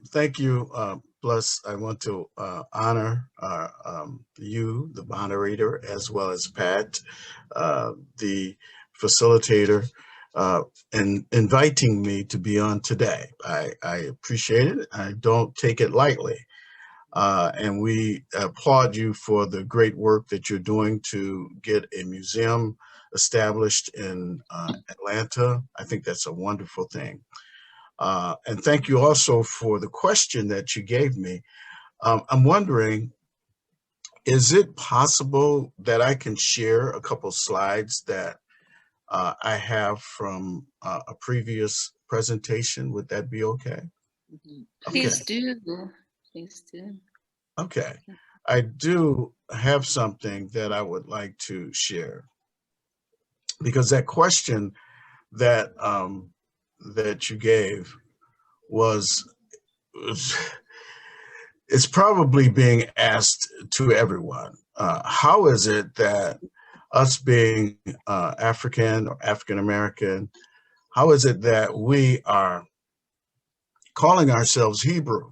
Thank you. Plus, I want to honor you, the moderator, as well as Pat, the facilitator, in inviting me to be on today. I appreciate it. I don't take it lightly. And we applaud you for the great work that you're doing to get a museum established in Atlanta. I think that's a wonderful thing. And thank you also for the question that you gave me. I'm wondering, is it possible that I can share a couple slides that I have from a previous presentation? Would that be okay? Okay, Please do. Please do. okay. I do have something that I would like to share because that question that that you gave was it's probably being asked to everyone. How is it that us being African or African American, how is it that we are calling ourselves Hebrew?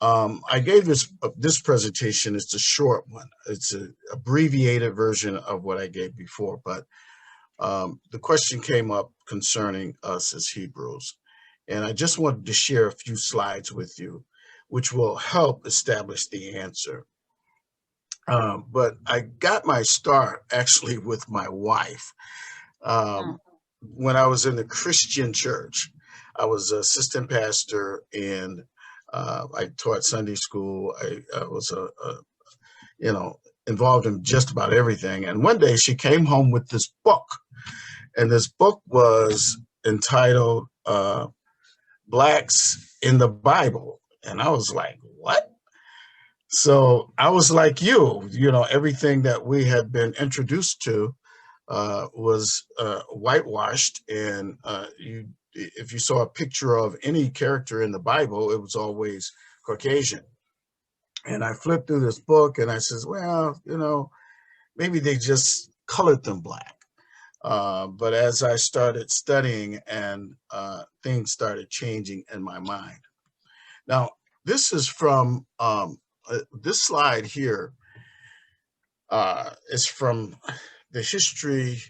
I gave this presentation. It's a short one. It's an abbreviated version of what I gave before, but the question came up concerning us as Hebrews. And I just wanted to share a few slides with you, which will help establish the answer. But I got my start actually with my wife. When I was in the Christian church, I was assistant pastor and I taught Sunday school. I was involved in just about everything. And one day she came home with this book, and this book was entitled Blacks in the Bible. And I was like, what? So I was like everything that we had been introduced to was whitewashed. And if you saw a picture of any character in the Bible, it was always Caucasian. And I flipped through this book and I says, well, maybe they just colored them black. But as I started studying and things started changing in my mind. Now, this is from this slide here is from the history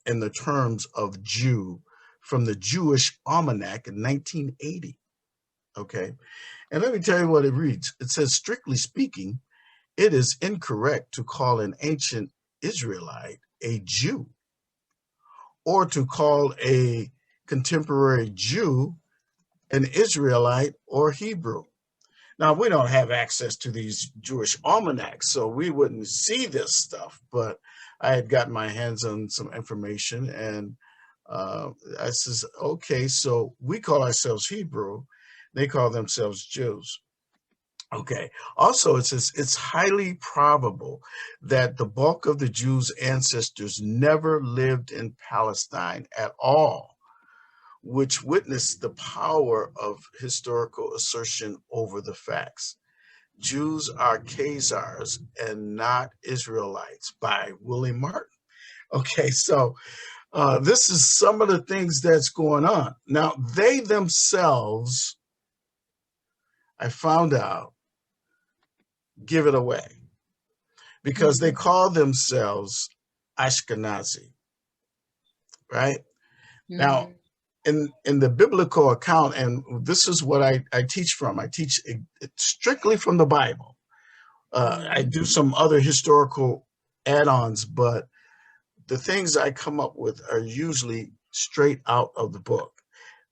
in the terms of Jew from the Jewish Almanac in 1980. Okay. And let me tell you what it reads. It says, strictly speaking, it is incorrect to call an ancient Israelite a Jew, or to call a contemporary Jew an Israelite or Hebrew. Now, we don't have access to these Jewish almanacs, so we wouldn't see this stuff, but I had gotten my hands on some information, and I says, okay, so we call ourselves Hebrew, they call themselves Jews. Okay. Also, it says it's highly probable that the bulk of the Jews' ancestors never lived in Palestine at all, which witnessed the power of historical assertion over the facts. Jews are Khazars and not Israelites by Willie Martin. Okay, so this is some of the things that's going on. Now, they themselves, I found out, give it away because they call themselves Ashkenazi, right? Now, in the biblical account, and this is what I teach from, I teach it strictly from the Bible. I do some other historical add-ons, but the things I come up with are usually straight out of the book.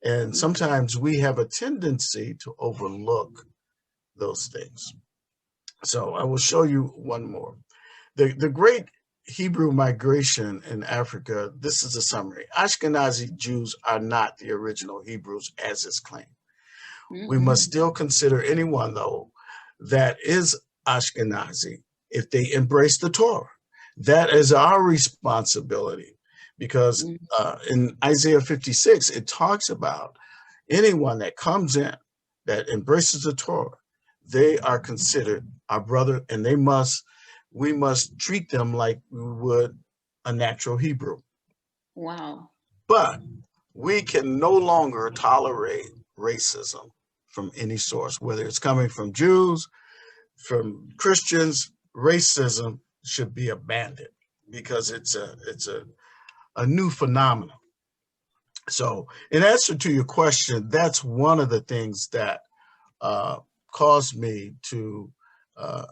And sometimes we have a tendency to overlook those things. So I will show you one more. The great Hebrew migration in Africa, this is a summary. Ashkenazi Jews are not the original Hebrews as is claimed. We must still consider anyone, though, that is Ashkenazi if they embrace the Torah. That is our responsibility because in Isaiah 56, it talks about anyone that comes in that embraces the Torah, they are considered our brother, and we must treat them like we would a natural Hebrew. Wow. But we can no longer tolerate racism from any source, whether it's coming from Jews, from Christians. Racism should be abandoned because it's a new phenomenon. So, in answer to your question, that's one of the things that uh, caused me to uh,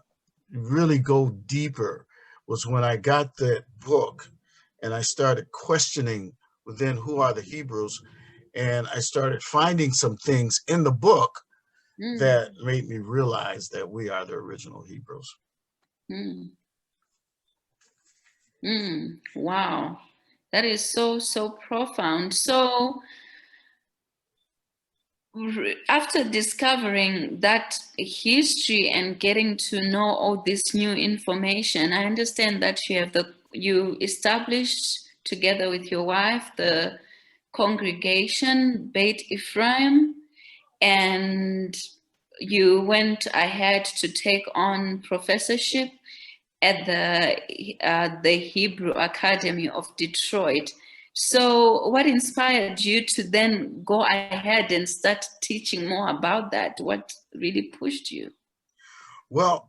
really go deeper was when I got that book and I started questioning within who are the Hebrews, and I started finding some things in the book Mm, that made me realize that we are the original Hebrews. mm, wow. That is so, so profound. So, after discovering that history and getting to know all this new information, I understand that you established together with your wife the congregation Beit Ephraim, and you went ahead to take on professorship at the Hebrew Academy of Detroit. So, what inspired you to then go ahead and start teaching more about that? What really pushed you? Well,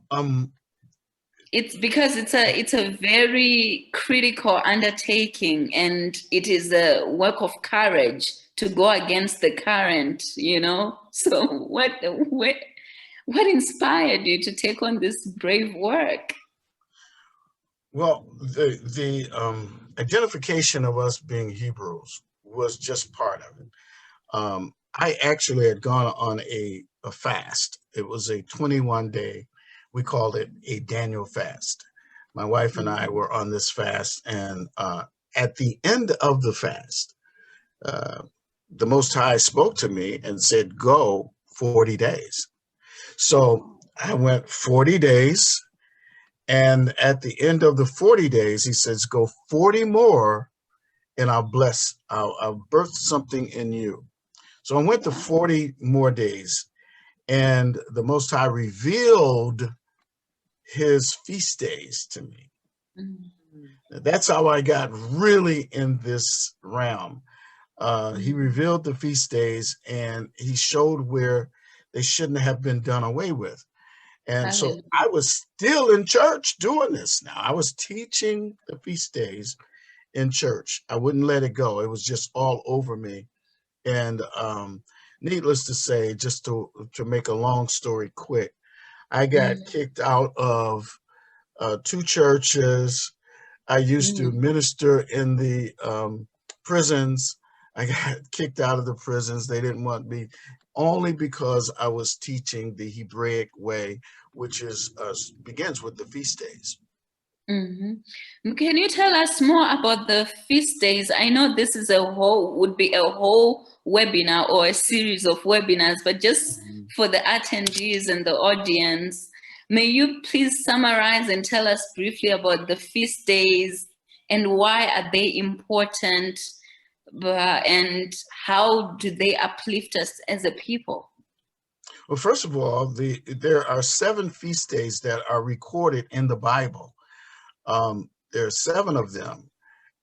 It's because it's a very critical undertaking, and it is a work of courage to go against the current. So, what inspired you to take on this brave work? well, the identification of us being Hebrews was just part of it. I actually had gone on a fast. It was a 21 day, we called it a Daniel fast. My wife and I were on this fast, and at the end of the fast, uh, the Most High spoke to me and said, "Go 40 days." So I went 40 days, and at the end of the 40 days, he says, "Go 40 more, and I'll birth something in you." So I went to 40 more days, and the Most High revealed his feast days to me. Mm, That's how I got really in this realm. He mm. revealed the feast days, and he showed where they shouldn't have been done away with. And so Hallelujah. I was still in church doing this. Now I was teaching the feast days in church. I wouldn't let it go. It was just all over me. And needless to say, just to make a long story quick, I got Mm, kicked out of two churches. I used to mm. minister in the prisons. I got kicked out of the prisons. They didn't want me only because I was teaching the Hebraic way, which is begins with the feast days. Can you tell us more about the feast days? I know this is would be a whole webinar or a series of webinars, but just Mhm. for the attendees and the audience, may you please summarize and tell us briefly about the feast days and why are they important, and how do they uplift us as a people? Well, first of all, there are 7 feast days that are recorded in the Bible. There are 7 of them,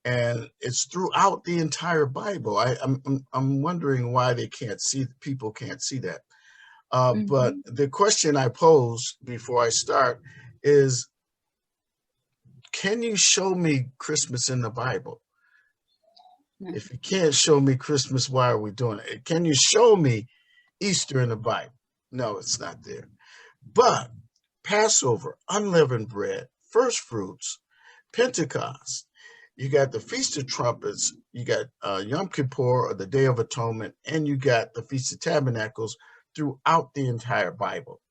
and it's throughout the entire Bible. I'm wondering why people can't see that. But Mhm. the question I pose before I start is, can you show me Christmas in the Bible? If you can't show me Christmas, why are we doing it? Can you show me Easter in the Bible? No, it's not there. But Passover, unleavened bread, first fruits, Pentecost, you got the Feast of Trumpets, you got Yom Kippur or the Day of Atonement, and you got the Feast of Tabernacles throughout the entire Bible.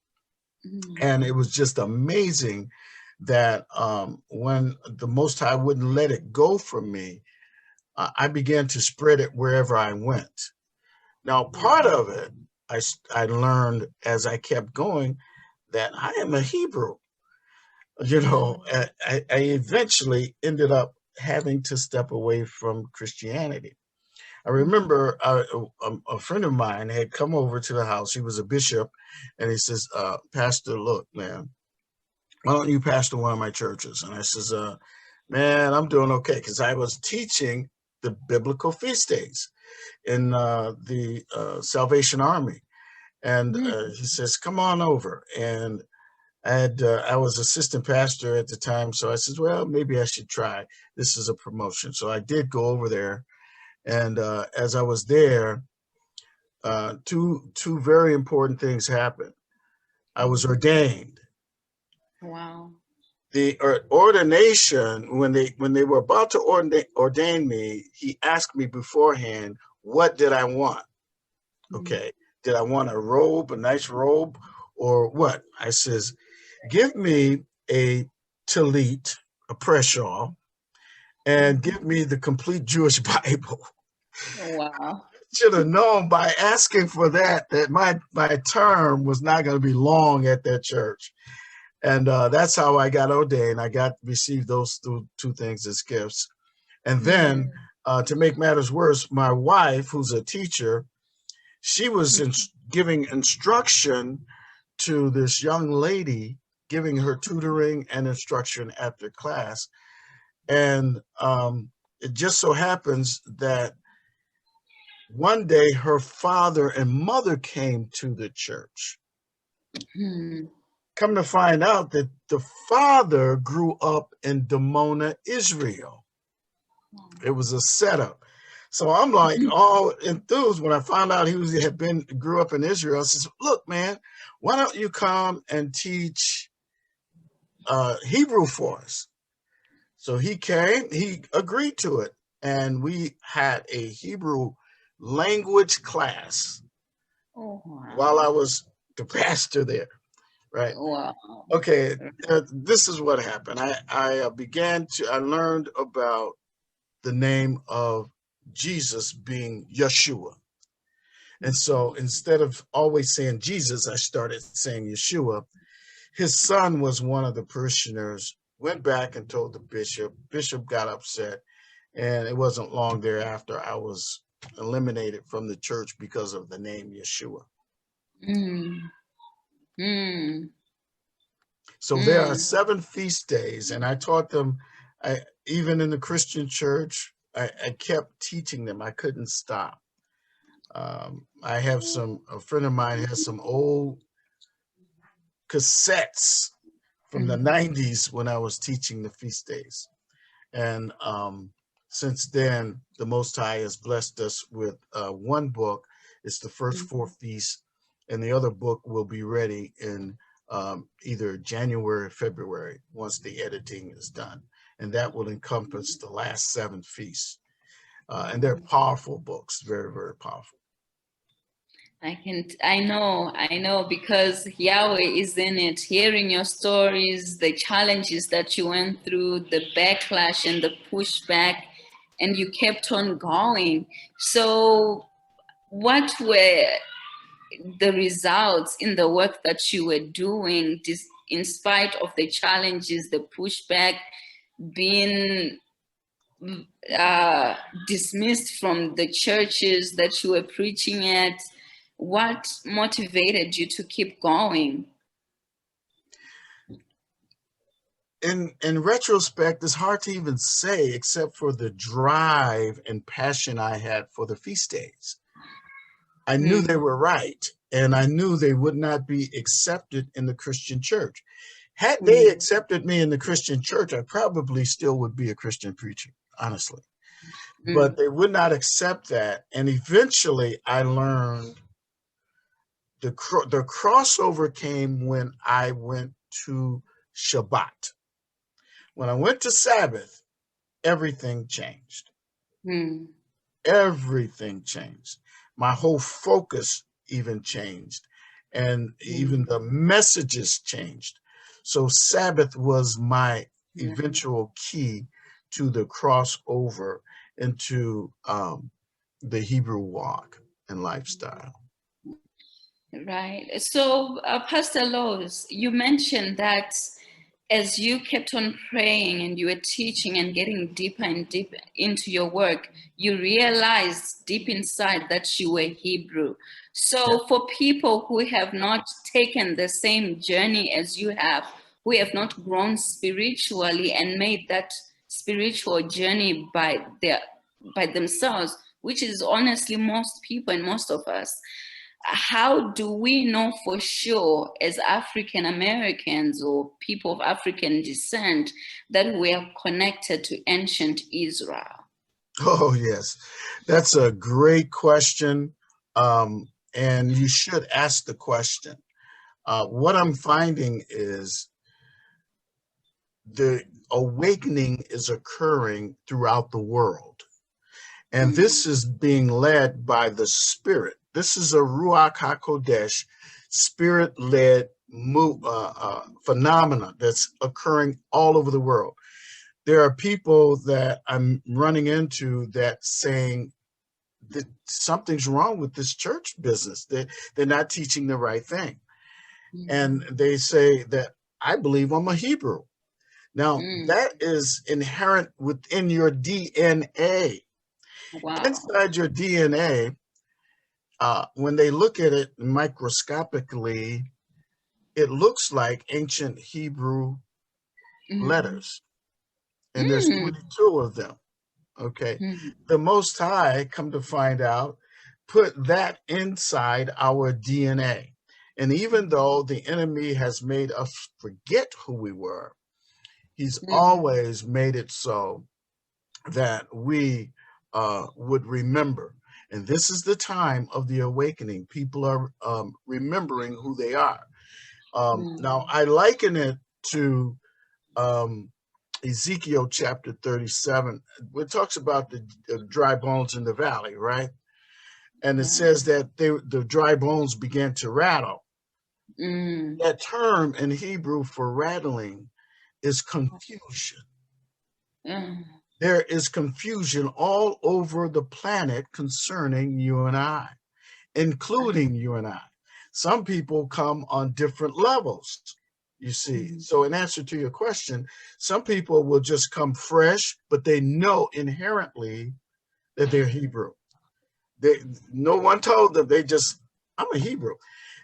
Mhm. And it was just amazing that when the Most High wouldn't let it go from me, I began to spread it wherever I went. Now, part of it, I learned as I kept going that I am a Hebrew. I eventually ended up having to step away from Christianity. I Mhm. remember a friend of mine had come over to the house. He was a bishop, and he says, "Pastor, look, man, why don't you pastor one of my churches?" And I says, "Man, I'm doing okay," because I was teaching the biblical feast days. in the Salvation Army. And he says, come on over. And I was assistant pastor at the time. So I said, well, maybe I should try. This is a promotion. So I did go over there. And as I was there, two very important things happened. I was ordained. Wow. The ordination, when they were about to ordain me, he asked me beforehand, what did I want? Okay. Did I want a robe, a nice robe, or what? I says, give me a tallit, a prayer shawl, and give me the complete Jewish Bible. Wow. Should have known by asking for that my term was not going to be long at that church. And that's how I got ordained. I received those two things as gifts. And then to make matters worse, my wife, who's a teacher, she was giving instruction to this young lady, giving her tutoring and instruction after class. And it just so happens that one day her father and mother came to the church. Come to find out that the father grew up in Dimona, Israel. It was a setup. So I'm like all enthused when I found out he grew up in Israel. I says, look, man, why don't you come and teach Hebrew for us? So he came, he agreed to it. And we had a Hebrew language class while I was the pastor there. Right. Wow. Okay. This is what happened. I learned about the name of Jesus being Yeshua. And so instead of always saying Jesus, I started saying Yeshua. His son was one of the parishioners, went back and told the bishop. Bishop got upset. And it wasn't long thereafter I was eliminated from the church because of the name Yeshua. So there are 7 feast days, and I taught them, even in the Christian church, I kept teaching them. I couldn't stop. I have a friend of mine has some old cassettes from the 90s when I was teaching the feast days. And since then, the Most High has blessed us with one book. It's the first 4 feasts, and the other book will be ready in either January or February once the editing is done. And that will encompass the last 7 feasts. And they're powerful books, very, very powerful. I know, because Yahweh is in it, hearing your stories, the challenges that you went through, the backlash and the pushback, and you kept on going. So what were the results in the work that you were doing, in spite of the challenges, the pushback, being dismissed from the churches that you were preaching at? What motivated you to keep going? In retrospect, it's hard to even say, except for the drive and passion I had for the feast days. I knew they were right, and I knew they would not be accepted in the Christian church. Had they accepted me in the Christian church, I probably still would be a Christian preacher, honestly. But they would not accept that. And eventually I learned the crossover came when I went to Shabbat. When I went to Sabbath, everything changed. Everything changed. My whole focus even changed. And even the messages changed. So Sabbath was my eventual key to the crossover into the Hebrew walk and lifestyle. Right. So, Pastor Lowe's, you mentioned that as you kept on praying and you were teaching and getting deeper and deeper into your work, you realized deep inside that you were Hebrew. So for people who have not taken the same journey as you have, who have not grown spiritually and made that spiritual journey by themselves, which is honestly most people and most of us. How do we know for sure as African Americans or people of African descent that we are connected to ancient Israel? Oh, yes. That's a great question. And you should ask the question. What I'm finding is the awakening is occurring throughout the world. And this is being led by the Spirit. This is a Ruach HaKodesh, Spirit-led phenomena that's occurring all over the world. There are people that I'm running into that saying that something's wrong with this church business. They're not teaching the right thing. And they say that I believe I'm a Hebrew. Now, that is inherent within your DNA. Wow. Inside your DNA, when they look at it microscopically, it looks like ancient Hebrew letters. And there's 22 of them. Okay. The Most High, come to find out, put that inside our DNA. And even though the enemy has made us forget who we were, he's always made it so that we would remember. And this is the time of the awakening. People are remembering who they are. Now, I liken it to Ezekiel chapter 37. It talks about the dry bones in the valley, right? And it says that the dry bones began to rattle. That term in Hebrew for rattling is confusion. There is confusion all over the planet concerning you and I, including you and I. Some people come on different levels, you see. So in answer to your question, some people will just come fresh, but they know inherently that they're Hebrew. No one told them, I'm a Hebrew.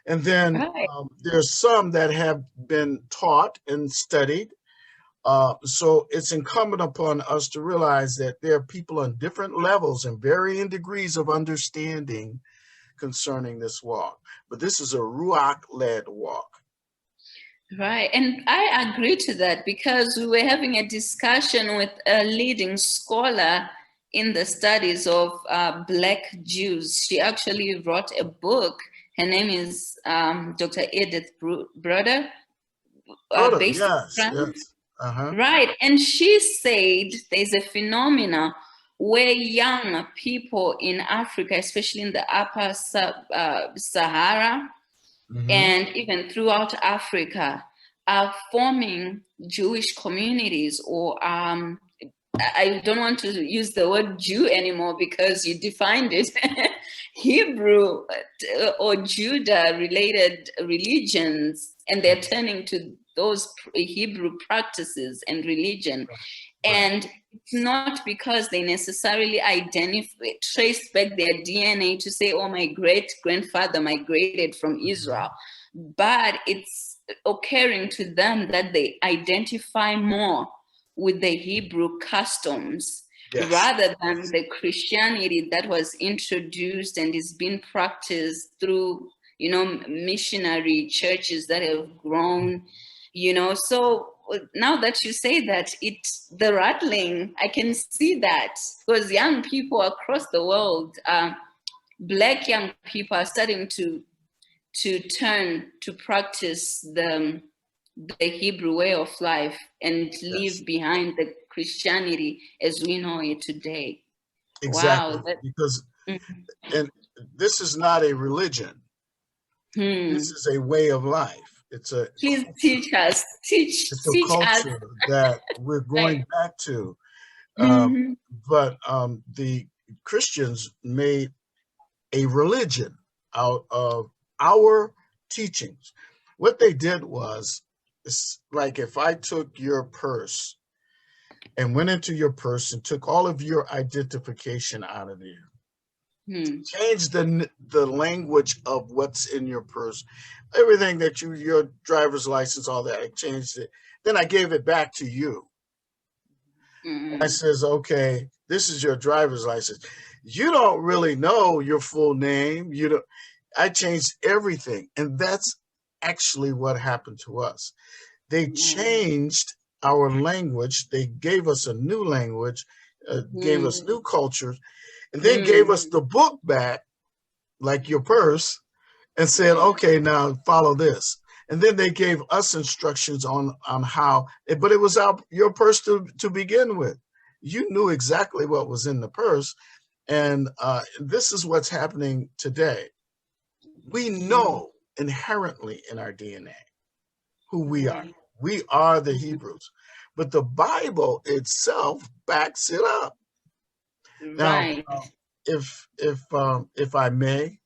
And then there's some that have been taught and studied. So it's incumbent upon us to realize that there are people on different levels and varying degrees of understanding concerning this walk. But this is a Ruach-led walk. Right. And I agree to that because we were having a discussion with a leading scholar in the studies of Black Jews. She actually wrote a book. Her name is Dr. Edith Broder. Based Yes. Right. And she said there's a phenomena where young people in Africa, especially in the upper Sahara, and even throughout Africa, are forming Jewish communities, or I don't want to use the word Jew anymore because you defined it, Hebrew or Judah-related religions, and they're turning to those Hebrew practices and religion. And it's not because they necessarily trace back their DNA to say, oh, my great-grandfather migrated from Israel, but it's occurring to them that they identify more with the Hebrew customs rather than the Christianity that was introduced and is being practiced through, missionary churches that have grown, So now that you say that, the rattling, I can see that because young people across the world, Black young people are starting to turn to practice the Hebrew way of life and leave behind the Christianity as we know it today. Exactly. Wow. Because and this is not a religion. This is a way of life. Please teach us. Teach culture us. that we're going back to. But the Christians made a religion out of our teachings. What they did was, it's like if I took your purse and went into your purse and took all of your identification out of there, changed the language of what's in your purse, everything that your driver's license, all that, I changed it. Then I gave it back to you. I says, okay, This is your driver's license. You don't really know your full name. You don't. I changed everything, and that's actually what happened to us. They changed our language. They gave us a new language, gave us new cultures, and then gave us the book back, like your purse, and said, okay, now follow this. And then they gave us instructions on how, but it was your purse to begin with. You knew exactly what was in the purse. And this is what's happening today. We know inherently in our DNA who we are. We are the Hebrews. But the Bible itself backs it up. Now, Right. if I may,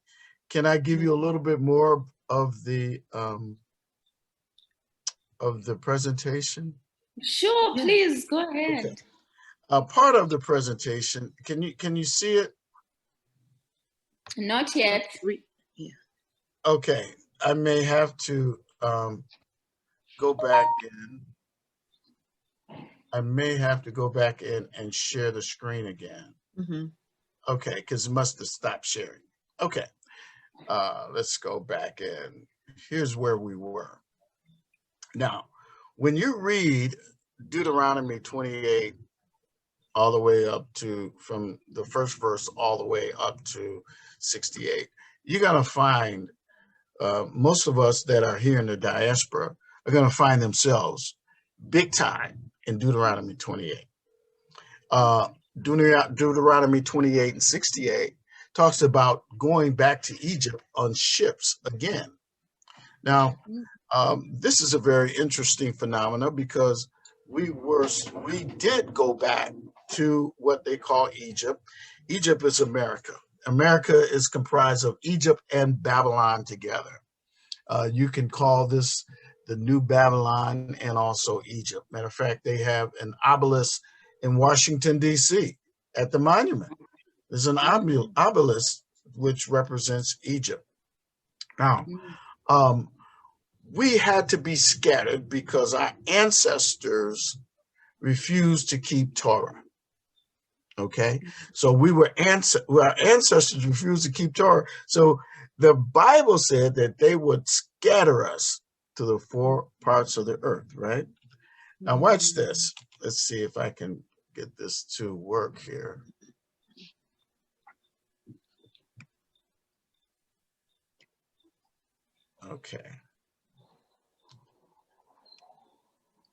can I give you a little bit more of the presentation? Sure, please go ahead. Okay. Part of the presentation. Can you see it? Not yet. Okay. I may have to go back in. I may have to go back in and share the screen again. Okay, because it must have stopped sharing. Okay. Let's go back in. Here's where we were. Now, when you read Deuteronomy 28 all the way up to, from the first verse all the way up to 68, you're going to find most of us that are here in the diaspora are going to find themselves big time in Deuteronomy 28. Deuteronomy 28 and 68 talks about going back to Egypt on ships again. Now, this is a very interesting phenomenon because we did go back to what they call Egypt. Egypt is America. America is comprised of Egypt and Babylon together. You can call this the New Babylon and also Egypt. Matter of fact, they have an obelisk in Washington, D.C. at the monument. There's an obelisk which represents Egypt. Now, we had to be scattered because our ancestors refused to keep Torah. Okay, so our ancestors refused to keep Torah. So the Bible said that they would scatter us to the four parts of the earth, right? Now watch this. Let's see if I can get this to work here. Okay.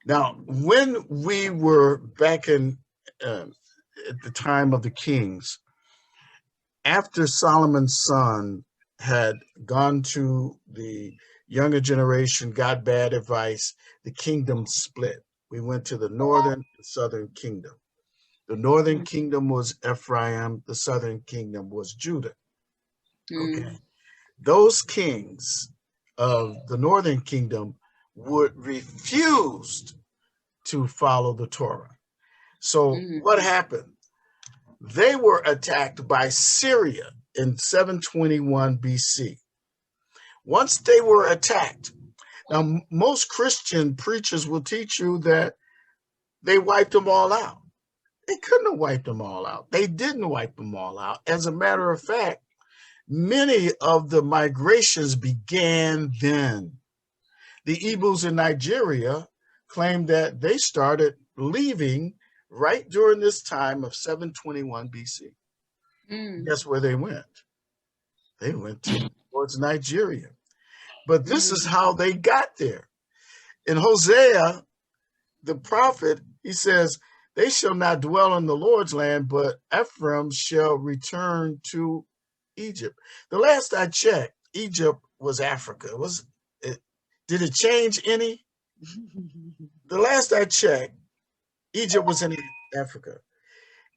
Now, when we were back in at the time of the kings, after Solomon's son had gone to the younger generation, got bad advice, the kingdom split. We went to the northern and southern kingdom. The northern kingdom was Ephraim, the southern kingdom was Judah. Okay. Those kings of the northern kingdom would refuse to follow the Torah. So what happened? They were attacked by Syria in 721 BC. Once they were attacked, now most Christian preachers will teach you that they wiped them all out. They couldn't have wiped them all out. They didn't wipe them all out. As a matter of fact, many of the migrations began then. The Igbos in Nigeria claim that they started leaving right during this time of 721 BC. Guess where they went? They went towards Nigeria. But this is how they got there. In Hosea, the prophet, he says, they shall not dwell in the Lord's land, but Ephraim shall return to Egypt. The last I checked, Egypt was Africa. Did it change any? The last I checked, Egypt was in Africa.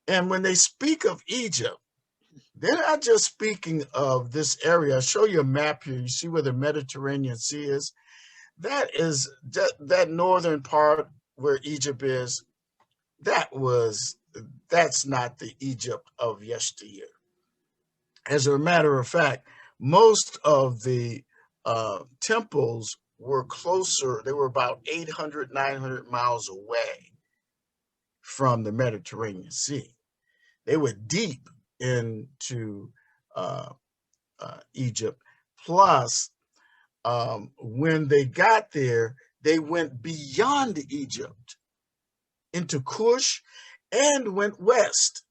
And when they speak of Egypt, they're not just speaking of this area. I'll show you a map here. You see where the Mediterranean Sea is? That is that northern part where Egypt is. That's not the Egypt of yesteryear. As a matter of fact, most of the temples were closer. They were about 800, 900 miles away from the Mediterranean Sea. They were deep into Egypt. Plus, when they got there, they went beyond Egypt into Cush and went west.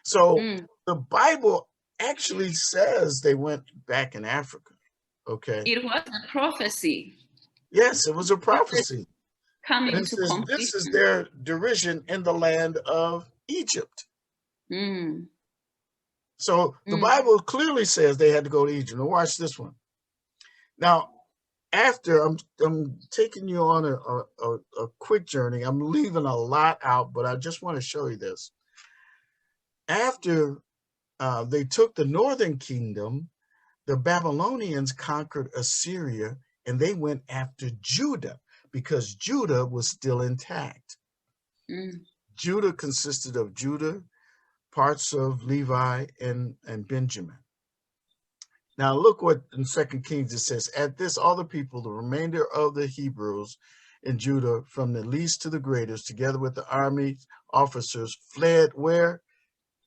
So Mm. the Bible actually says they went back in Africa. Okay. It was a prophecy. Yes, it was a Prophecy prophecy. And coming it to says, this is completion. their derision in the land of Egypt. Mm. So the Mm. Bible clearly says they had to go to Egypt. Now watch this one. Now, after I'm taking you on a quick journey. I'm leaving a lot out, but I just want to show you this. After they took the northern kingdom, the Babylonians conquered Assyria and they went after Judah because Judah was still intact. Mm. Judah consisted of Judah, parts of Levi, and Benjamin. Now look what in 2 Kings it says, at this all the people, the remainder of the Hebrews in Judah, from the least to the greatest, together with the army officers, fled where?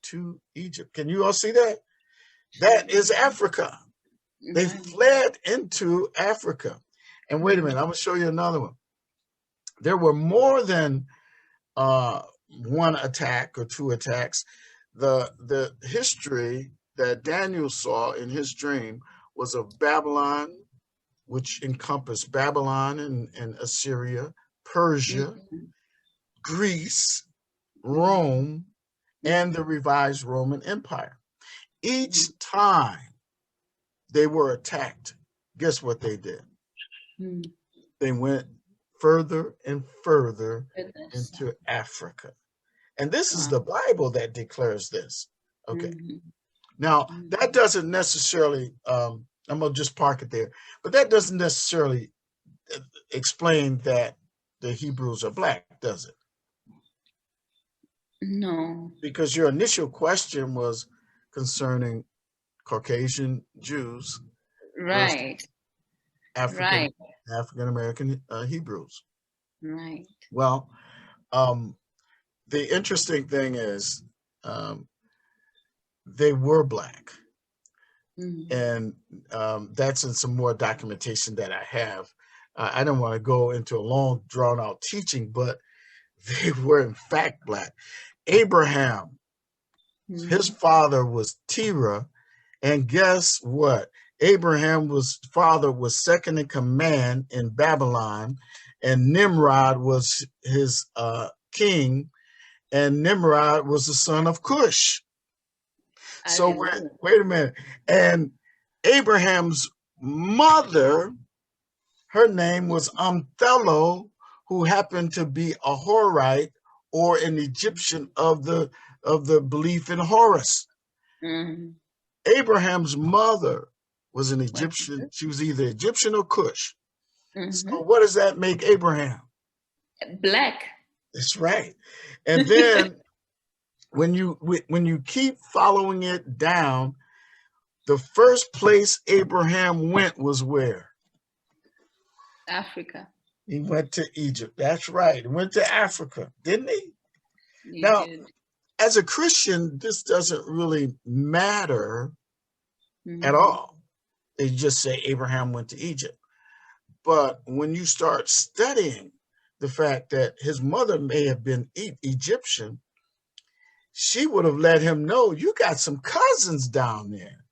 To Egypt. Can you all see that? That is Africa. They Right. fled into Africa. And wait a minute, I'm going to show you another one. There were more than one attack or two attacks. The history that Daniel saw in his dream was of Babylon, which encompassed Babylon and Assyria, Persia, Mm. Greece, Mm. Rome, and the revised Roman Empire. Mm. Each time they were attacked, guess what they did? Mm. They went further and further Goodness. into Africa. And this is Wow. the Bible that declares this. Okay. Mm. Now, Mm. that doesn't necessarily, I'm going to just park it there, but that doesn't necessarily explain that the Hebrews are black, does it? No. Because your initial question was concerning Caucasian Jews versus Right. African Right. African American Hebrews. Right. Well, um, the interesting thing is um, they were black, Mm. and that's in some more documentation that I have. I don't want to go into a long, drawn out teaching, but they were in fact black. Abraham, his Mm. father was Terah, and guess what? Abraham's father was second in command in Babylon, and Nimrod was his king, and Nimrod was the son of Cush. I So didn't know. wait a minute. And Abraham's mother, her name was Umthello, who happened to be a Horite or an Egyptian of the belief in Horus. Mm. Abraham's mother was an What? Egyptian. She was either Egyptian or Cush. So Mm-hmm. what does that make Abraham? Black. That's right. And then when you keep following it down, the first place Abraham went was where? Africa. He went to Egypt. That's right. He went to Africa, didn't he? You Now, did. as a Christian, this doesn't really matter at Mm-hmm. all. They just say Abraham went to Egypt. But when you start studying the fact that his mother may have been Egyptian, she would have let him know you got some cousins down there,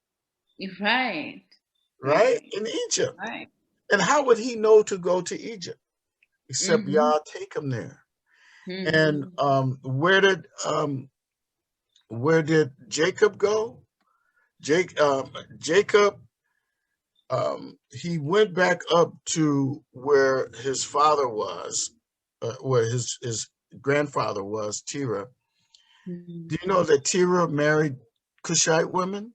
Right. right? Right. In Egypt. Right. And how would he know to go to Egypt? Except Mm-hmm. Yah take him there. And Mm-hmm. where did Jacob go? Jacob, he went back up to where his father was, where his grandfather was, Terah. Mm-hmm. Do you know that Terah married Cushite women?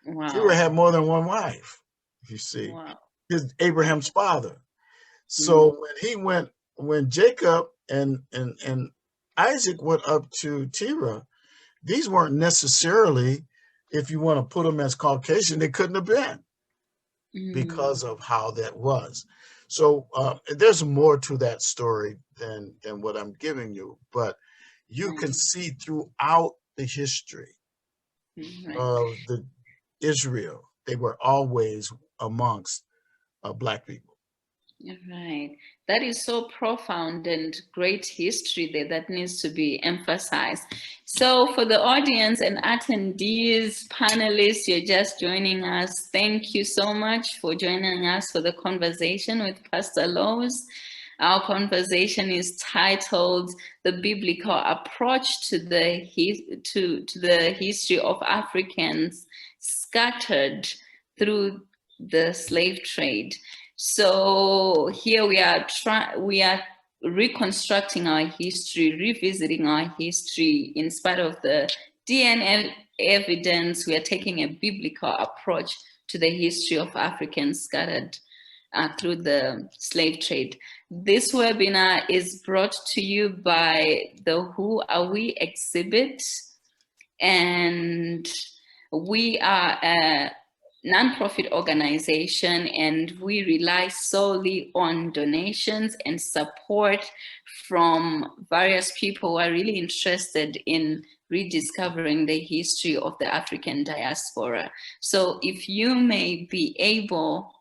Terah Wow. had more than one wife, you see. Wow. His Wow. Abraham's father. Mm. So when Jacob and Isaac went up to Terah, these weren't necessarily, if you want to put them as Caucasian, they couldn't have been Mm. because of how that was. So there's more to that story than what I'm giving you, but you can Right. see throughout the history Right. of the Israel, they were always amongst Black people. Right. That is so profound and great history there that needs to be emphasized. So, for the audience and attendees, panelists, you're just joining us. Thank you so much for joining us for the conversation with Pastor Lowe's. Our conversation is titled "The Biblical Approach to the History of Africans Scattered Through the Slave Trade." So here we are reconstructing our history, revisiting our history in spite of the DNA evidence. We are taking a biblical approach to the history of Africans scattered through the slave trade. This webinar is brought to you by the Who Are We exhibit, and we are a nonprofit organization, and we rely solely on donations and support from various people who are really interested in rediscovering the history of the African diaspora. So if you may be able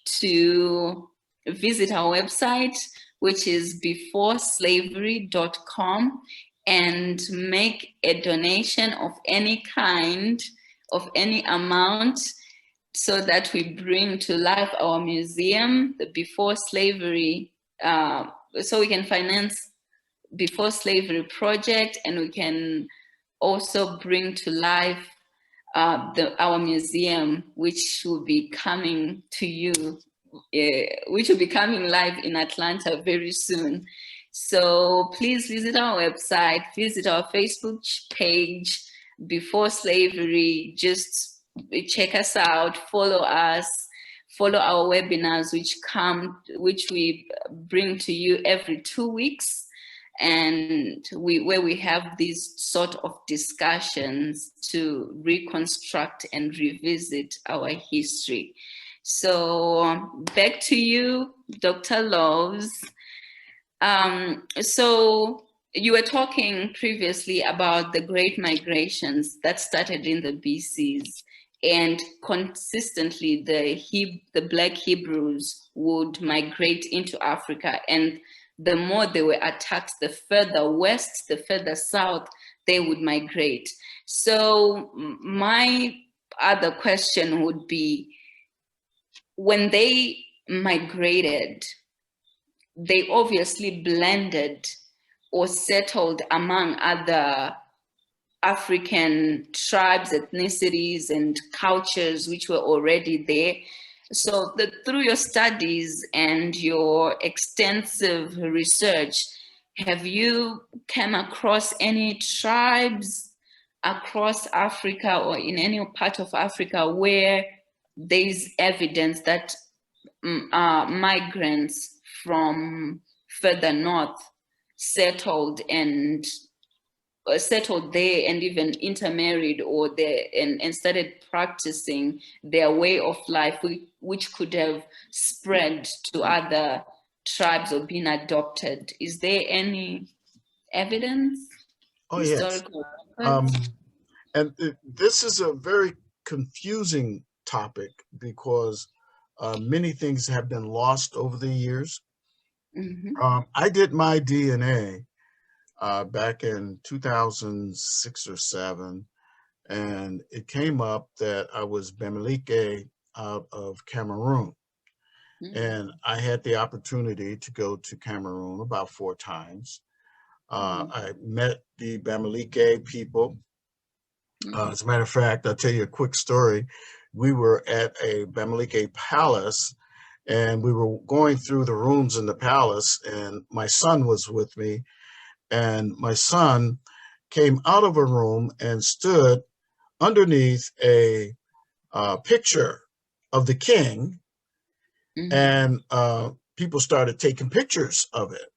to visit our website, which is beforeslavery.com, and make a donation of any kind, of any amount, so that we bring to life our museum, the Before Slavery, so we can finance Before Slavery project, and we can also bring to life our museum, which will be coming to you, which will be coming live in Atlanta very soon. So please visit our website, visit our Facebook page, Before Slavery. Just check us out, follow us, follow our webinars, which we bring to you every 2 weeks, and where we have these sort of discussions to reconstruct and revisit our history. So back to you, Dr. Lowe's. So you were talking previously about the great migrations that started in the BCs, and consistently the Black Hebrews would migrate into Africa, and the more they were attacked, the further west, the further south they would migrate. So my other question would be, when they migrated, they obviously blended or settled among other African tribes, ethnicities, and cultures which were already there. So through your studies and your extensive research, have you come across any tribes across Africa or in any part of Africa where there's evidence that migrants from further north settled there and even intermarried, or and started practicing their way of life, which could have spread to other tribes or been adopted? Is there any evidence? Oh, yes. Historical records? And this is a very confusing topic because many things have been lost over the years. I did my DNA back in 2006 or 7, and it came up that I was Bamileke out of Cameroon. And I had the opportunity to go to Cameroon about 4 times. I met the Bamileke people. As a matter of fact, I'll tell you a quick story. We were at a Bamileke palace, and we were going through the rooms in the palace, and my son was with me. And my son came out of a room and stood underneath a picture of the king, and people started taking pictures of it,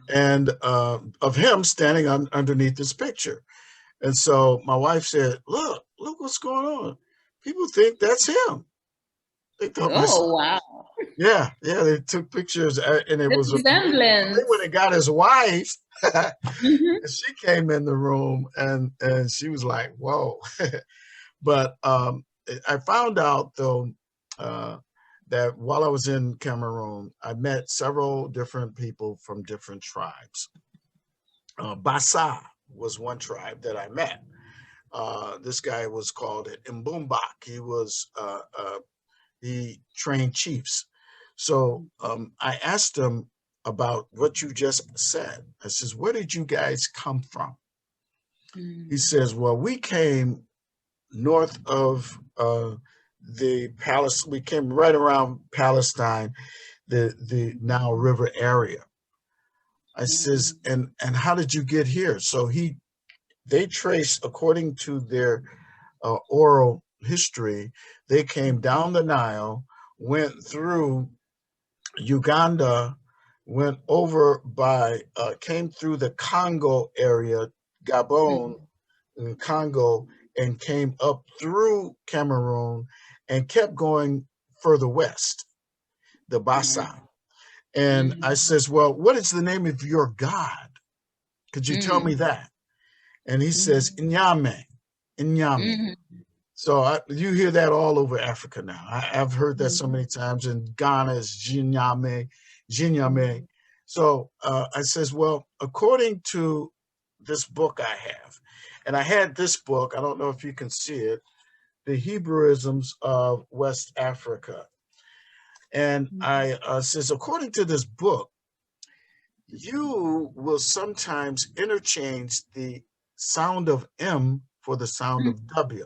and of him standing underneath this picture. And so my wife said, look what's going on. People think that's him. They thought my son, wow. Yeah, yeah, they took pictures, and it The was amazing. So they went resemblance. and got his wife, and Mhm. she came in the room, and she was like, "Whoa!" But I found out though uh, that while I was in Cameroon, I met several different people from different tribes. Bassa was one tribe that I met. This guy was called Mbumbak. He trained chiefs. So I asked him about what you just said. I says, "Where did you guys come from?" He Mm, says, "Well, we came north of the palace. We came right around Palestine, the Nile River area." I says, mm, and how did you get here? So they traced, according to their oral history, they came down the Nile, went through Uganda, went over by, came through the Congo area, Gabon, mm, in Congo, and came up through Cameroon and kept going further west, the Bassa. mm, And I mm, says, "Well, what is the name of your God? Could you tell me mm, that?" And he says, mm, Inyame, Inyame. mm, So you hear that all over Africa now. I've heard that so mm, many times. In Ghana, it's Jinyame, Jinyame. mm, So I says, well, according to this book I have, and I had this book, I don't know if you can see it, The Hebrewisms of West Africa. And mm, I says, according to this book, you will sometimes interchange the sound of M for the sound mm. of W.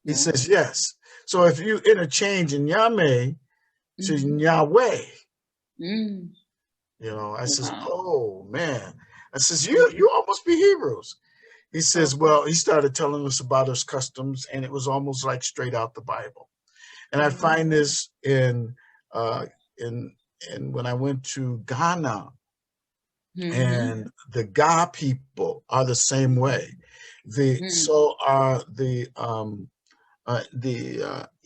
He says, Oh, yes. So if you interchange Nyame to mhm, Yahweh, mm. I says, Wow. oh man. I says, you Mm, almost be Hebrews. He says, okay. well, he started telling us about his customs, and it was almost like straight out the Bible. And I Mm, find this uh, in in when I went to Ghana, mhm, and the Ga people are the same way. The mm, so are the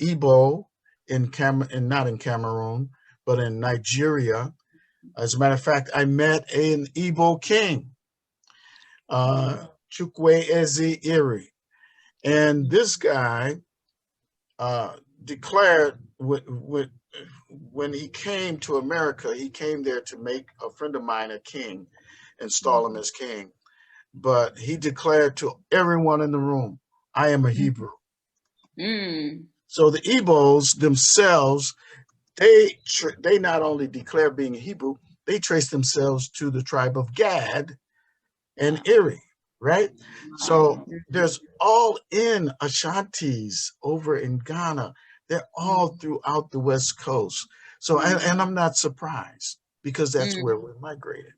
Igbo in not in Cameroon, but in Nigeria. As a matter of fact, I met an Igbo king, uh, mm, Chukwe Eze Iri, and this guy declared when he came to America, he came there to make a friend of mine a king, install him mm, as king. But he declared to everyone in the room, "I am a mm, Hebrew." mm, So the Igbos themselves, they not only declare being a Hebrew, they trace themselves to the tribe of Gad and wow. Erie, right? Wow. So there's all in Ashantis over in Ghana. They're all Mm, throughout the West Coast. So, mm, and I'm not surprised because that's where mm. we migrated.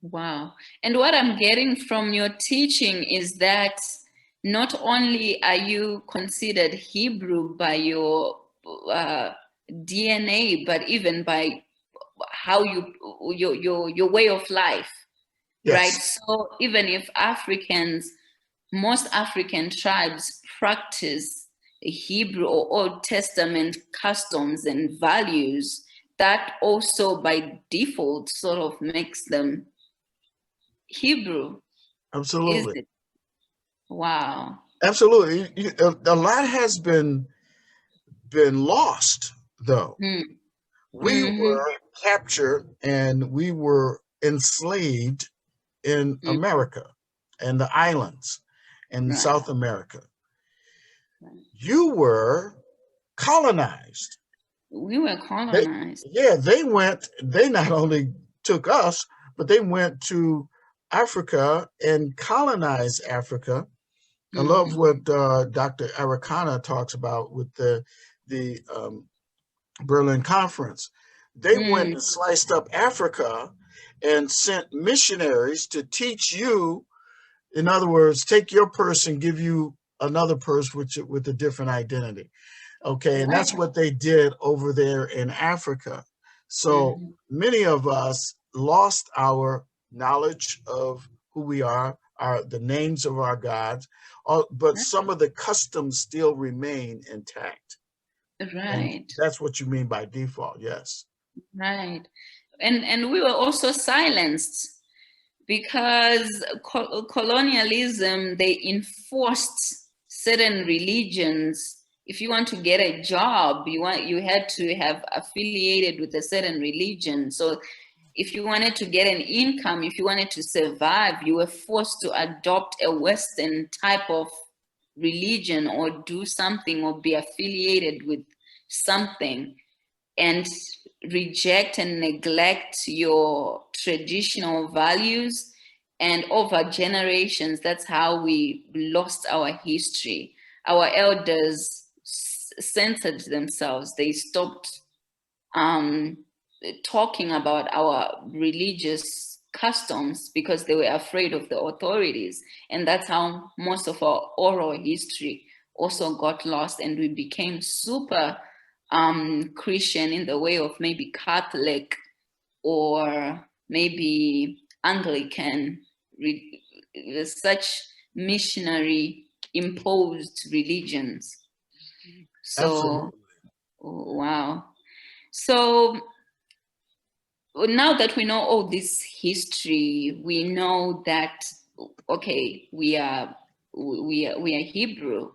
Wow. And what I'm getting from your teaching is that not only are you considered Hebrew by your uh, DNA, but even by how your way of life, right? Yes, So even if most African tribes practice Hebrew or Old Testament customs and values, that also by default sort of makes them Hebrew, is absolutely. it? Wow. Absolutely. A lot has been lost, though. Mm. We Mm-hmm. were captured and we were enslaved in Mm. America and the islands and Right. South America. Right. You were colonized. We were They, colonized. yeah, they not only took us, but they went to Africa and colonized Africa. I love Mm-hmm. what Dr. Arikana talks about with the Berlin Conference. They went Mm. and sliced up Africa and sent missionaries to teach you. In other words, take your purse and give you another purse with a different identity. Okay, and that's Wow. what they did over there in Africa. So Mm-hmm. many of us lost our knowledge of who we are, the names of our gods, but some of the customs still remain intact. And Right. that's what you mean by default, yes. Right. And we were also silenced because colonialism, they enforced certain religions. If you want to get a job, you had to have affiliated with a certain religion. So if you wanted to get an income, if you wanted to survive, you were forced to adopt a Western type of religion or do something or be affiliated with something, and reject and neglect your traditional values. And over generations, that's how we lost our history. Our elders censored themselves. They stopped um, talking about our religious customs because they were afraid of the authorities. And that's how most of our oral history also got lost, and we became super Christian in the way of maybe Catholic or maybe Anglican, such missionary imposed religions. So, Absolutely. oh, wow. So now that we know all this history, we know that okay, we are Hebrew.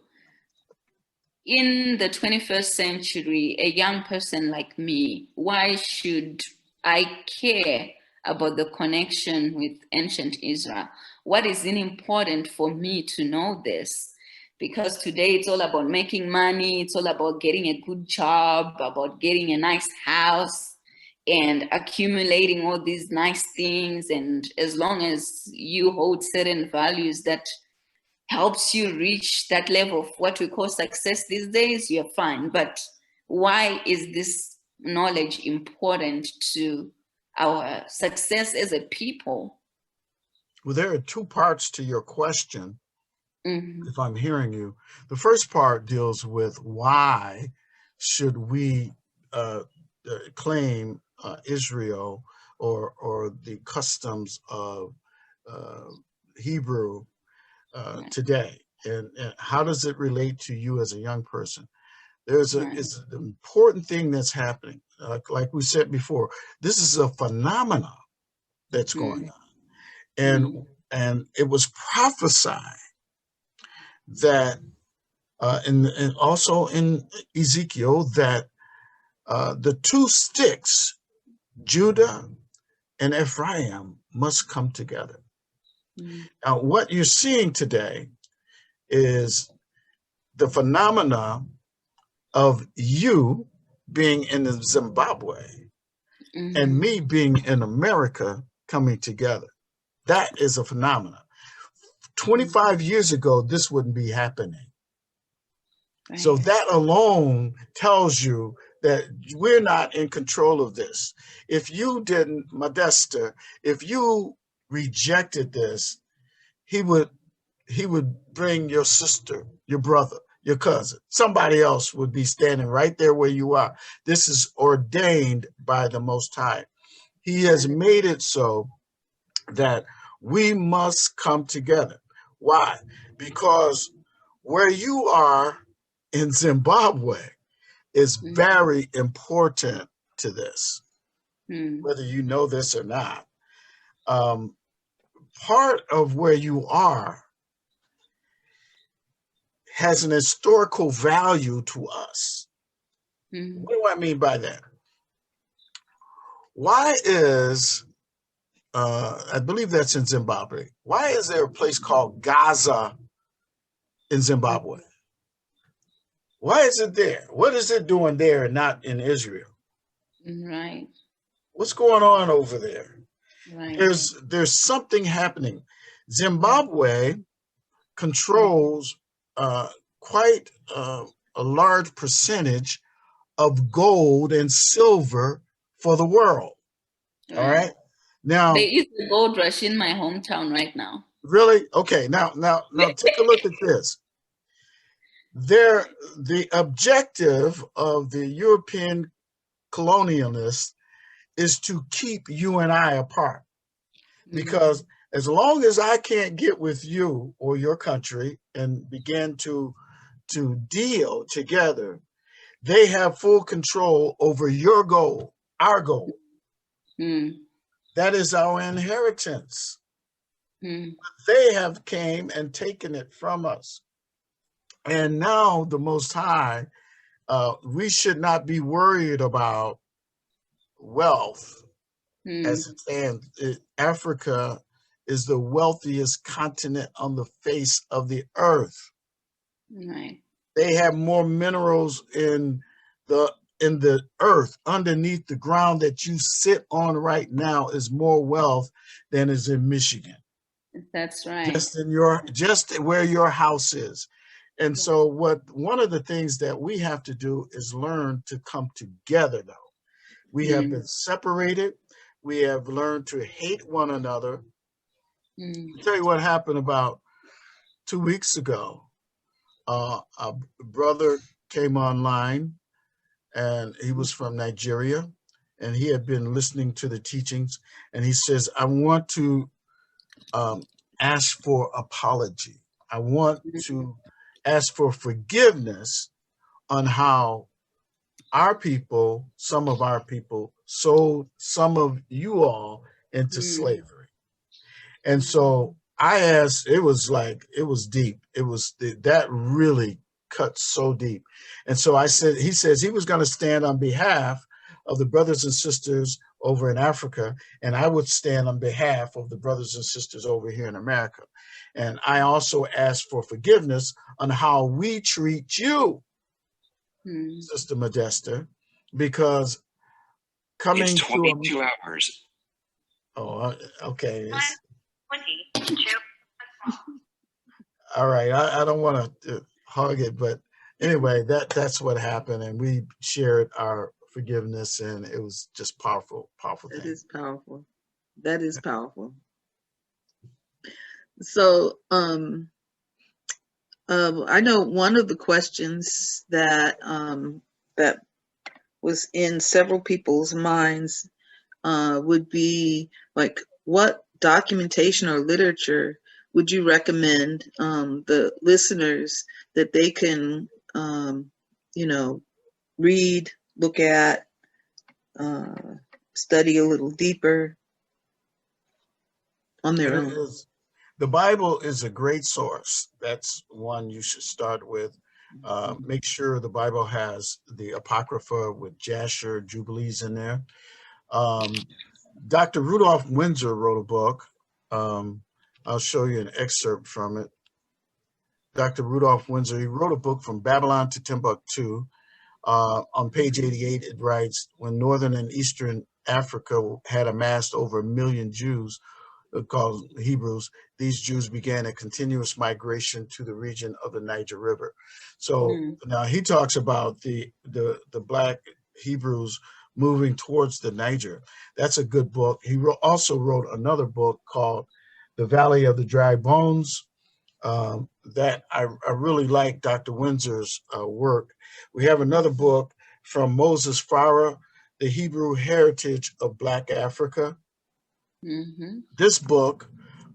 In the 21st century, a young person like me, why should I care about the connection with ancient Israel? What is it important for me to know this? Because today it's all about making money, it's all about getting a good job, about getting a nice house and accumulating all these nice things. And as long as you hold certain values that helps you reach that level of what we call success these days, you're fine. But why is this knowledge important to our success as a people? Well, there are two parts to your question, Mm-hmm. if I'm hearing you. The first part deals with why should we claim Israel or the customs of uh, Hebrew Right, today, and how does it relate to you as a young person? There's a right, it's an important thing that's happening. Like we said before, this is a phenomenon that's going mm, on, and mm, and it was prophesied that and also in Ezekiel that the two sticks, Judah and Ephraim, must come together. mm, Now, what you're seeing today is the phenomena of you being in Zimbabwe and mm-hmm. me being in America coming together. That is a phenomenon. Mm, 25 years ago, this wouldn't be happening. So right. that alone tells you that we're not in control of this. If you didn't, Modesta, if you rejected this, he would he would bring your sister, your brother, your cousin. Somebody else would be standing right there where you are. This is ordained by the Most High. He has made it so that we must come together. Why? Because where you are in Zimbabwe is Mm, very important to this, mm, whether you know this or not. Um, Part of where you are has an historical value to us. mm, What do I mean by that? Why is, I believe that's in Zimbabwe, why is there a place called Gaza in Zimbabwe? Why is it there? What is it doing there and not in Israel? mm, right, What's going on over there? right. There's something happening. Mm, Zimbabwe mm, controls uh, quite a large percentage of gold and silver for the world. All right. right. Now, There is a gold rush in my hometown right now. really, okay. Now, take a look at this. There, the objective of the European colonialists is to keep you and I apart. Mm, Because as long as I can't get with you or your country and begin to deal together, They have full control over your goal, our goal. That is our inheritance. They have came and taken it from us. And now the Most High, we should not be worried about wealth as it stands. Africa is the wealthiest continent on the face of the earth. Right. They have more minerals in the earth underneath the ground that you sit on right now is more wealth than is in Michigan. That's right. Just where your house is. And so one of the things that we have to do is learn to come together though. We have been separated. We have learned to hate one another. I'll tell you what happened about 2 weeks ago. A brother came online and he was from Nigeria and he had been listening to the teachings and he says, I want to ask for apology. I want to ask for forgiveness on how our people, some of our people, sold some of you all into slavery. And so I asked, it was deep. That really cut so deep. And so I said, he says he was going to stand on behalf of the brothers and sisters over in Africa, and I would stand on behalf of the brothers and sisters over here in America. And I also asked for forgiveness on how we treat you, Sister Modesta, because coming it's 22 to hours. Oh, okay. All right. I don't want to hug it, but anyway, that's what happened, and we shared our forgiveness, and it was just powerful thing. That is powerful. That is powerful. So, I know one of the questions that that was in several people's minds would be like, what documentation or literature would you recommend the listeners that they can, read, look at, study a little deeper on their own? The Bible is a great source. That's one you should start with. Make sure the Bible has the Apocrypha with Jasher, Jubilees in there. Dr. Rudolph Windsor wrote a book. I'll show you an excerpt from it. Dr. Rudolph Windsor, he wrote a book From Babylon to Timbuktu. On page 88, it writes, when Northern and Eastern Africa had amassed over 1 million Jews, called Hebrews, these Jews began a continuous migration to the region of the Niger River. So now he talks about the Black Hebrews moving towards the Niger. That's a good book. He also wrote another book called The Valley of the Dry Bones. That I really like Dr. Windsor's work. We have another book from Moses Farah, The Hebrew Heritage of Black Africa. This book,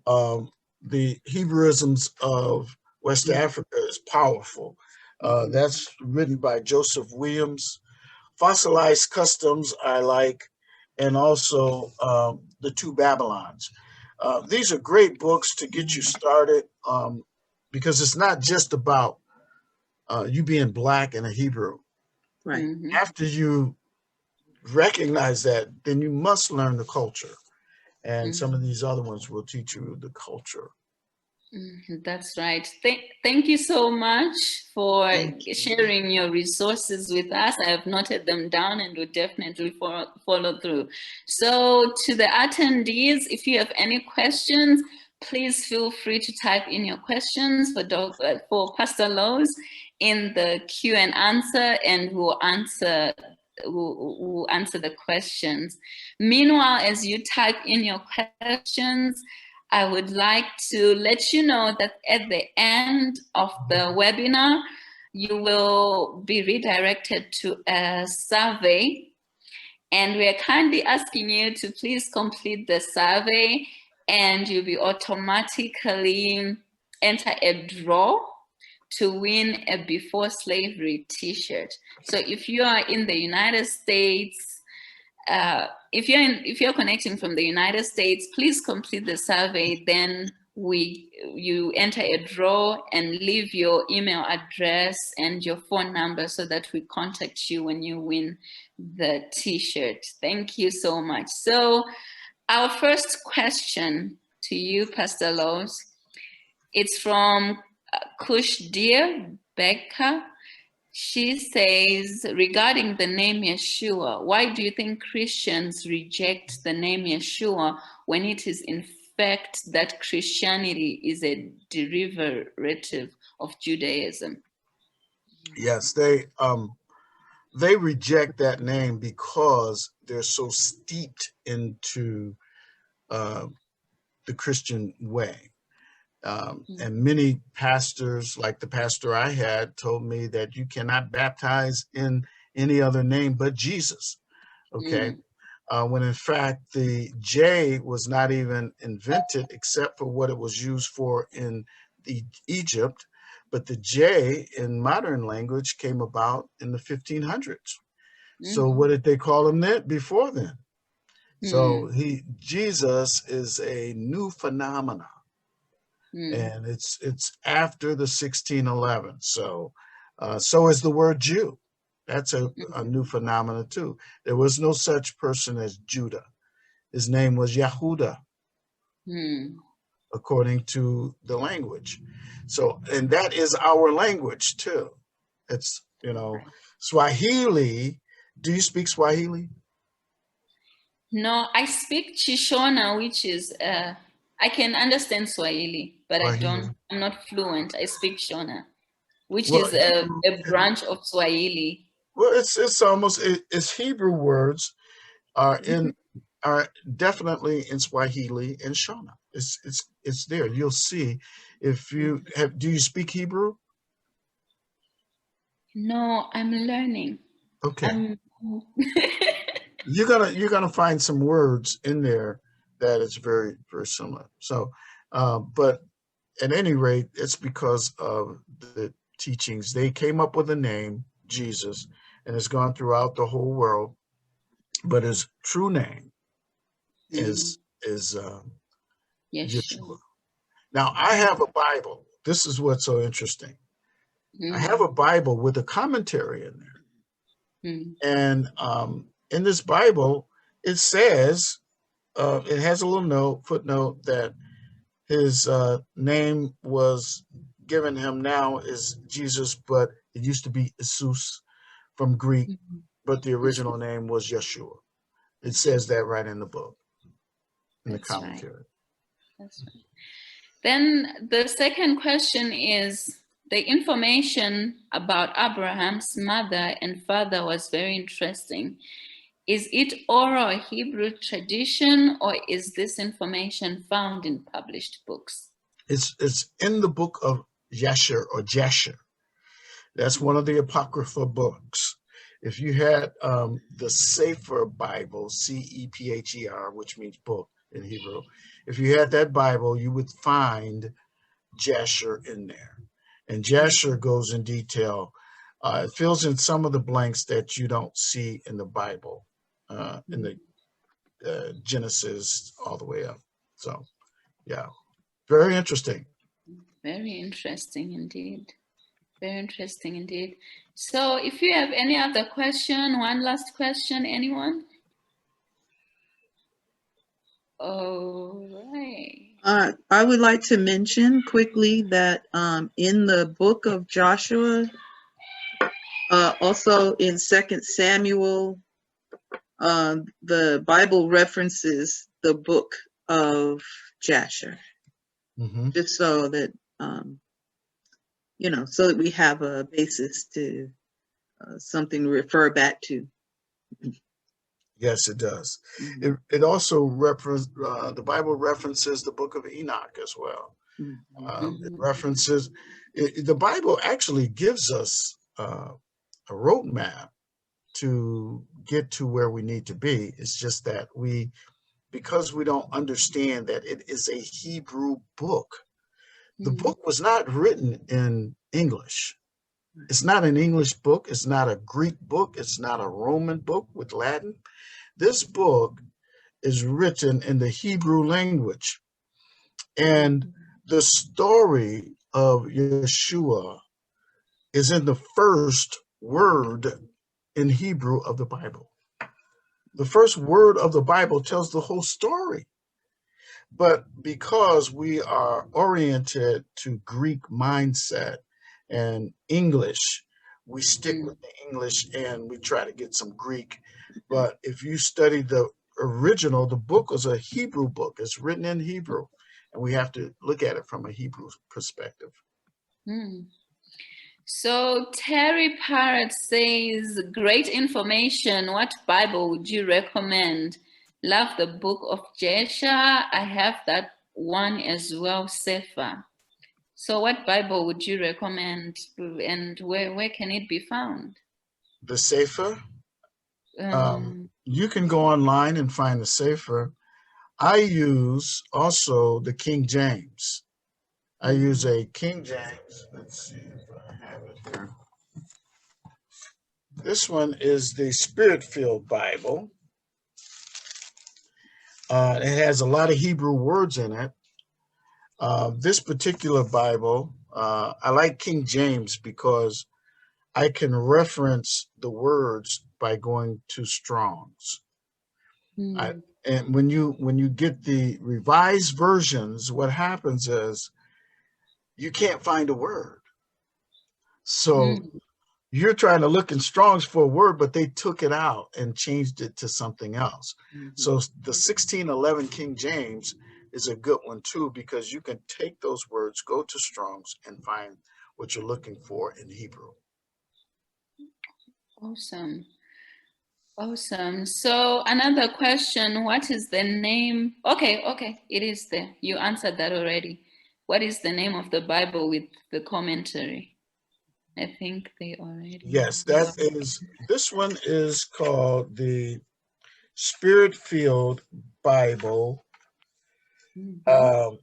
The Hebrewisms of West Africa, is powerful. That's written by Joseph Williams. Fossilized Customs I like, and also The Two Babylons. These are great books to get you started because it's not just about you being Black and a Hebrew. Right. After you recognize that, then you must learn the culture. And some of these other ones will teach you the culture. That's right. Thank you so much for sharing your resources with us. I have noted them down and will definitely follow through. So to the attendees, if you have any questions, please feel free to type in your questions for Pastor Lowe's in the Q and answer, and we'll answer the questions. Meanwhile, as you type in your questions, I would like to let you know that at the end of the webinar, you will be redirected to a survey. And we are kindly asking you to please complete the survey, and you'll be automatically enter a draw to win a Before Slavery t-shirt. So if you are in the United States, if you're connecting from the United States, please complete the survey. Then you enter a draw and leave your email address and your phone number so that we contact you when you win the t-shirt. Thank you so much. So our first question to you, Pastor Lowe's, it's from Kush Deer Becker. She says, regarding the name Yeshua, why do you think Christians reject the name Yeshua when it is in fact that Christianity is a derivative of Judaism? Yes, they reject that name because they're so steeped into the Christian way. And many pastors, like the pastor I had, told me that you cannot baptize in any other name but Jesus. Okay. When in fact the J was not even invented except for what it was used for in Egypt. But the J in modern language came about in the 1500s. So what did they call him then before then? So Jesus is a new phenomenon. And it's after the 1611. So so is the word Jew. That's a new phenomenon too. There was no such person as Judah. His name was Yehuda, according to the language. So, and that is our language too. It's, Swahili. Do you speak Swahili? No, I speak Chishona, which is I can understand Swahili, but I'm not fluent. I speak Shona, which is a branch of Swahili. Well, it's almost, it's Hebrew words are definitely in Swahili and Shona. It's there. You'll see if you have. Do you speak Hebrew? No, I'm learning. Okay. You're gonna find some words in there that is very, very similar. So, but at any rate, it's because of the teachings. They came up with a name, Jesus, and it's gone throughout the whole world. But his true name is Yeshua. Now, I have a Bible. This is what's so interesting. I have a Bible with a commentary in there. And in this Bible, it says, it has a little footnote that his name was given him now is Jesus, but it used to be Jesus from Greek, but the original name was Yeshua. It says that right in the book, in the commentary. Right. That's right. Then the second question is, the information about Abraham's mother and father was very interesting. Is it oral Hebrew tradition, or is this information found in published books? It's in the book of Yasher or Jasher. That's one of the Apocrypha books. If you had the Sefer Bible, Cepher, which means book in Hebrew, if you had that Bible, you would find Jasher in there. And Jasher goes in detail. It fills in some of the blanks that you don't see in the Bible, in the Genesis all the way up. So, yeah, very interesting. Very interesting indeed. Very interesting indeed. So if you have any other question, one last question, anyone? All right. I would like to mention quickly that in the book of Joshua, also in 2 Samuel, the Bible references the book of Jasher, just so that, so that we have a basis to something to refer back to. Yes, it does. It also the Bible references the book of Enoch as well. It references, the Bible actually gives us a roadmap to get to where we need to be. It's just that because we don't understand that it is a Hebrew book, The book was not written in English. It's not an English book. It's not a Greek book. It's not a Roman book with Latin. This book is written in the Hebrew language. And the story of Yeshua is in the first word in Hebrew of the Bible. The first word of the Bible tells the whole story. But because we are oriented to Greek mindset and English, we stick with the English and we try to get some Greek. But if you study the original, the book was a Hebrew book. It's written in Hebrew, and we have to look at it from a Hebrew perspective. So Terry Parrott says, great information. What Bible would you recommend? Love the book of Jesha. I have that one as well, Sefer. So what Bible would you recommend, and where can it be found? The Sefer? You can go online and find the Sefer. I use also the King James. I use a King James. Let's see if I have it here. This one is the Spirit-filled Bible. It has a lot of Hebrew words in it. This particular Bible, I like King James because I can reference the words by going to Strong's. And when you get the revised versions, what happens is you can't find a word. So you're trying to look in Strong's for a word, but they took it out and changed it to something else. So the 1611 King James is a good one too, because you can take those words, go to Strong's, and find what you're looking for in Hebrew. Awesome. Awesome. So another question, what is the name? Okay, it is there. You answered that already. What is the name of the Bible with the commentary? I think they already. Yes, this one is called the Spirit-filled Bible. The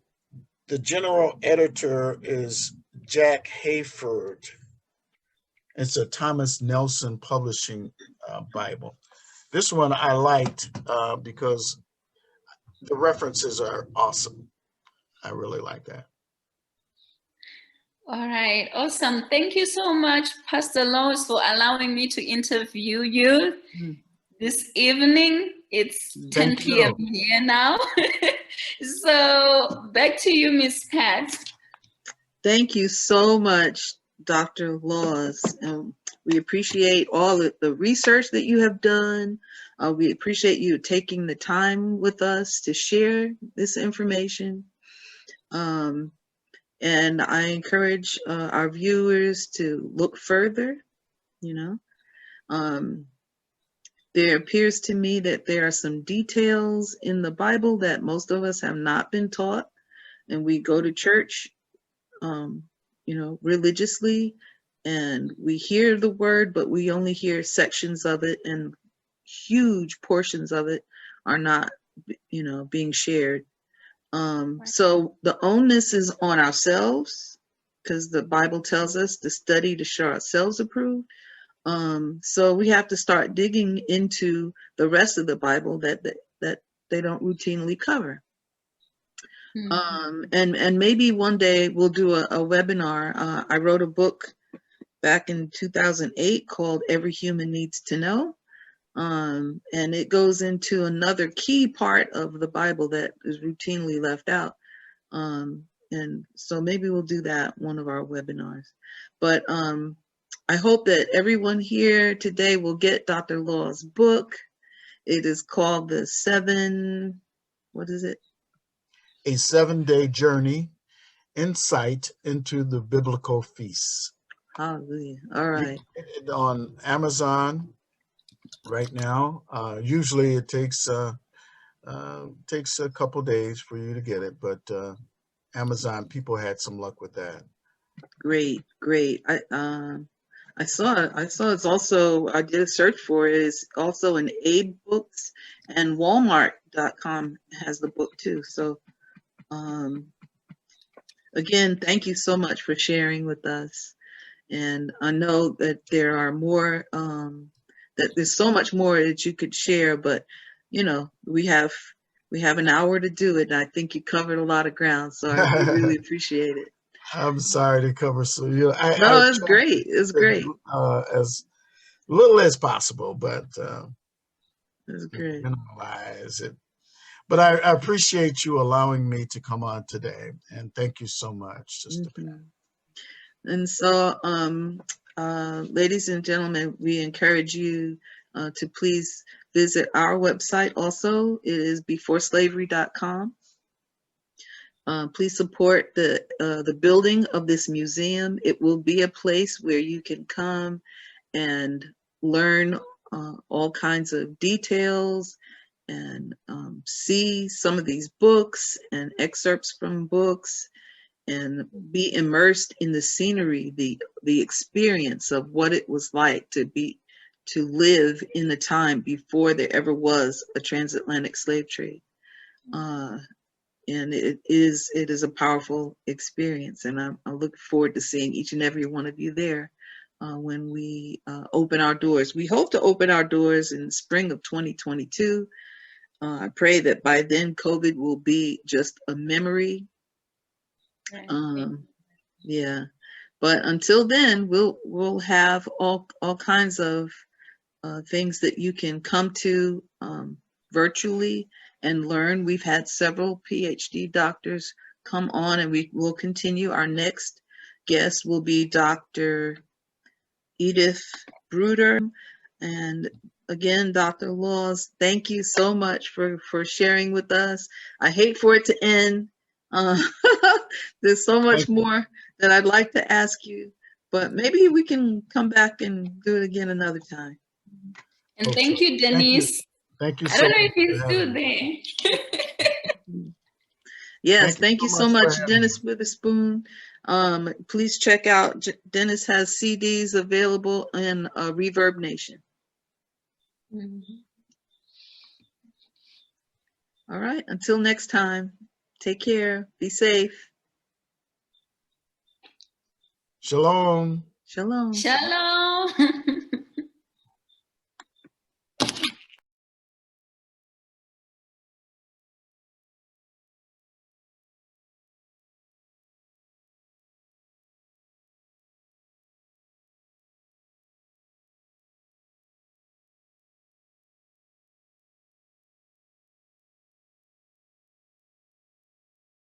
general editor is Jack Hayford. It's a Thomas Nelson Publishing Bible. This one I liked because the references are awesome. I really like that. All right, awesome. Thank you so much, Pastor Lois, for allowing me to interview you this evening. It's 10 p.m. here now. So back to you, Miss Pat. Thank you so much, Dr. Laws. We appreciate all of the research that you have done. We appreciate you taking the time with us to share this information. And I encourage our viewers to look further, There appears to me that there are some details in the Bible that most of us have not been taught, and we go to church, religiously, and we hear the word, but we only hear sections of it, and huge portions of it are not, being shared. So the onus is on ourselves, because the Bible tells us to study to show ourselves approved. So we have to start digging into the rest of the Bible that they don't routinely cover. And maybe one day we'll do a webinar. I wrote a book back in 2008 called Every Human Needs to Know. And it goes into another key part of the Bible that is routinely left out. And so maybe we'll do that one of our webinars. But I hope that everyone here today will get Dr. Law's book. It is called A 7-Day Journey, Insight into the Biblical Feasts. Hallelujah. All right. You can get it on Amazon right now. Usually it takes a couple days for you to get it, but Amazon, people had some luck with that. Great. I saw it's also, I did a search for it. It's also in Abe Books, and Walmart.com has the book too. So again, thank you so much for sharing with us. And I know that there are more, that there's so much more that you could share, but you know, we have an hour to do it, and I think you covered a lot of ground, so we really appreciate it. I'm sorry to cover so I No, it's try great. It's to, great. as little as possible, but It's great. minimize it. But I appreciate you allowing me to come on today, and thank you so much, Sister Pat. Mhm. And so, ladies and gentlemen, we encourage you to please visit our website also. It is beforeslavery.com. Please support the building of this museum. It will be a place where you can come and learn all kinds of details and see some of these books and excerpts from books and be immersed in the scenery, the experience of what it was like to live in the time before there ever was a transatlantic slave trade. And it is a powerful experience, and I look forward to seeing each and every one of you there when we open our doors. We hope to open our doors in the spring of 2022. I pray that by then COVID will be just a memory. Yeah, but until then, we'll have all kinds of things that you can come to virtually and learn. We've had several PhD doctors come on, and we will continue. Our next guest will be Dr. Edith Bruder. And again, Dr. Laws, thank you so much for sharing with us. I hate for it to end. There's so much more that I'd like to ask you, but maybe we can come back and do it again another time. And thank you, Denise. Thank you I so don't know much. if he's still there. Yes, thank you so much, Dennis Witherspoon. Please check out, Dennis has CDs available in Reverb Nation. All right, until next time, take care, be safe. Shalom. Shalom. Shalom.